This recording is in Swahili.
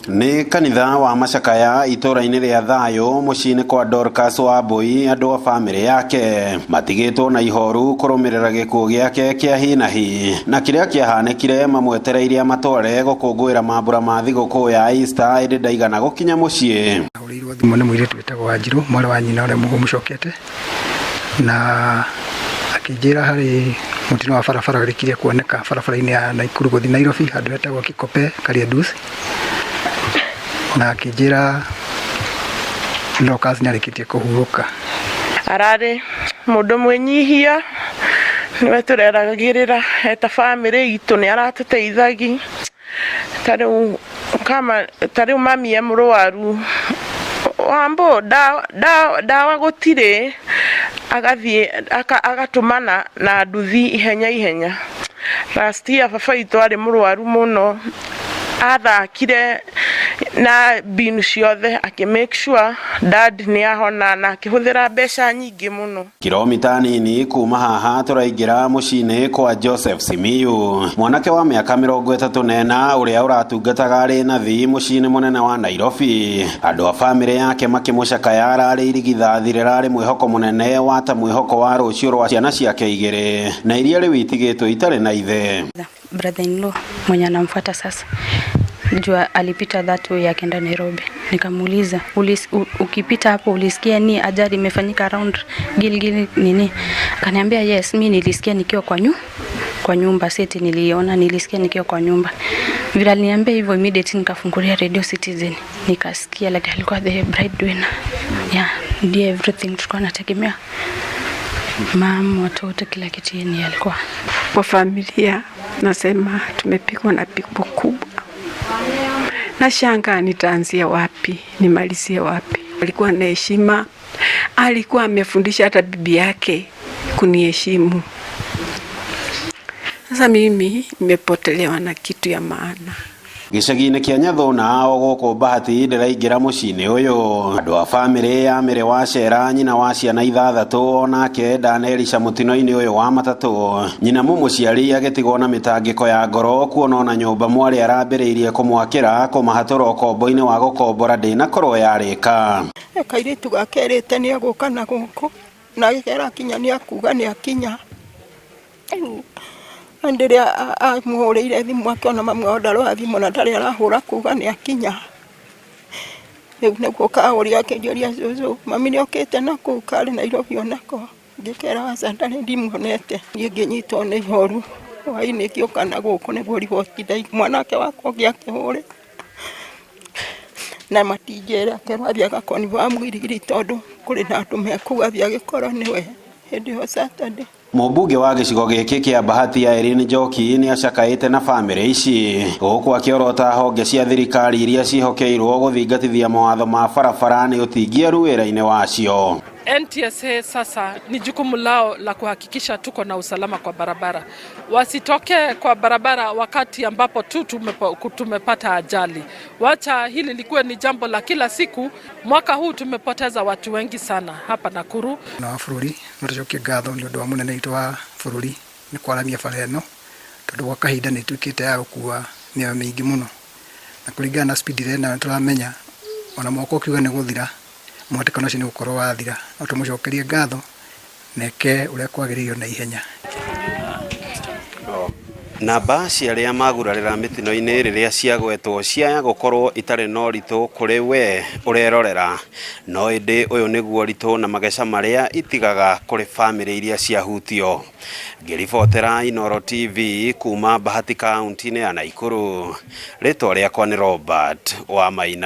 Ni kanitha wa Macakaya itura-ini ria Thayo muciini kwa Dorcas Wambui andu a family yake matigitwo na ihoru kurumirira gikuo giake kia hi na hi na kiria kiahanekire mamwetereirie matware gukungwira mambura ma thiguku ya Easter indi ndaigana gukinya mucii. Urirwo thimu ni mwiritu witagwo Wanjiru mwari wa nyina uria mugucokete na akijira hari mutino wa barabara rikirie kuoneka barabara-ini ya Naikuru guthi Nairobi handu hetagwo Kikope Kariandusi na akijira Dorcas narikitie kuhuruka. Arare mundu mwenyihia niwe tureragirira eta family itu ni aratuteithagi tari mami emurwaru wambo dawa gutire agathie agatumana na nduthi ihenya last year baba itu ari murwaru muno athakire na binu ciothe ake make sure dad ni ahona na akihuthira mbeca nyingi muno. Kilomita nini kuma haha turaingira mucini kwa Joseph Simiyu mwanake wa miaka 34 uria uratungataga ari nathi mucini munene wa Nairobi. Andu a family yake makimucakaya arari irigithathi rirari mwihoko munene wa ta mwihoko wa rucio rwa ciana ciake igiri na iria riwitigitwo itari na ithe. Brother in law mwenye anamfuata sasa jua alipita that way akaenda Nairobi. Nikamuuliza ukipita hapo ulisikia ni ajali imefanyika around Gilgil nini? Akaniambia yes, mimi nilisikia nikiwa kwa nyumba seti nilisikia nikiwa kwa nyumba. Vile aliniambia hivyo immediately nikafungulia Radio Citizen nikasikia like alikuwa the breadwinner. Yeah, ndiye everything tulikuwa tunategemea. Mama watoto kila kitu yeye alikuwa. Kwa familia nasema tumepigwa na pigo kubwa. Nashangaa nitaanzia wapi, nimalizie wapi. Alikuwa na heshima, alikuwa amefundisha hata bibi yake kuniheshimu. Sasa mimi nimepotelewa na kitu ya maana. Gicagi-ini kia Nyathuna o guku Bahati ndiraingira mucini uyu andu a family ya Mere wa Cera nyina wa ciana 6 onake ndanerisha mutino-ini uyu wa matatu. Nyina mumuciari agitigwo na mitangiko ya ngoro kuona ona nyumba mwari arambiriirie kumwakira kumahatura ukombo-ini wa gukombora ndina korwo yarika. Kairitu gakerete ni aguka na guku na gikera kinya ni akuga ni akinya. Anderea amuhurire thimu akiona mami wa ndarwa thimu na ndari arahura kuga ni akinya. Niguo kauri akenjoria zuzu mami ni okete na kukari Nairobi onako ngikera wasanda ni ndimuonete nginyitwo ni ihoru waini kioka na guku ni bori hospital mwanake wako giakihuri na matijera kerwa bya gakoni wa mwirigiri tondu kuri na andu mekuga bya gikoro niwe hindi ho Saturday. Mubunge wa gicigo giki kia Bahati ya Irene Njoki ni acakaite na family ici guku akiorota honge cia thirikari iria cihokeirwo guthingatithia mawatho ma barabara ni utingia ruwira-ini wacio. NTSA sasa ni jukumu lao la kuhakikisha tuko na usalama kwa barabara. Wasitoke kwa barabara wakati ambapo tumepata ajali. Wacha hili likuwe ni jambo la kila siku. Mwaka huu tumepoteza watu wengi sana hapa Nakuru. Na bururi nuricokie ngatho ni undu wa munene witu wa bururi ni kwaramia bara ino tondu gwa kahinda ni twikite ya gukua mĩoyo mĩingĩ muno na kuringana na speed ĩno turamenya ona mwaka ukiuga ni guthira mwatikano ucio ni gukorwo wathira no tumucokerie ngatho neke uria kwagiririo na ihenya. Namba cia aria magurarira mitino-ini riria ciagwetwo ciaya gukorwo itari no ritu kuri we urerorera no indi uyu niguo ritu na mageca maria itigaga kuri family iria ciahutio. Ngiribotera Inooro TV kuma Bahati kaunti-ini ya Naikuru. Ritwa riakwa ni Robert wa Maina.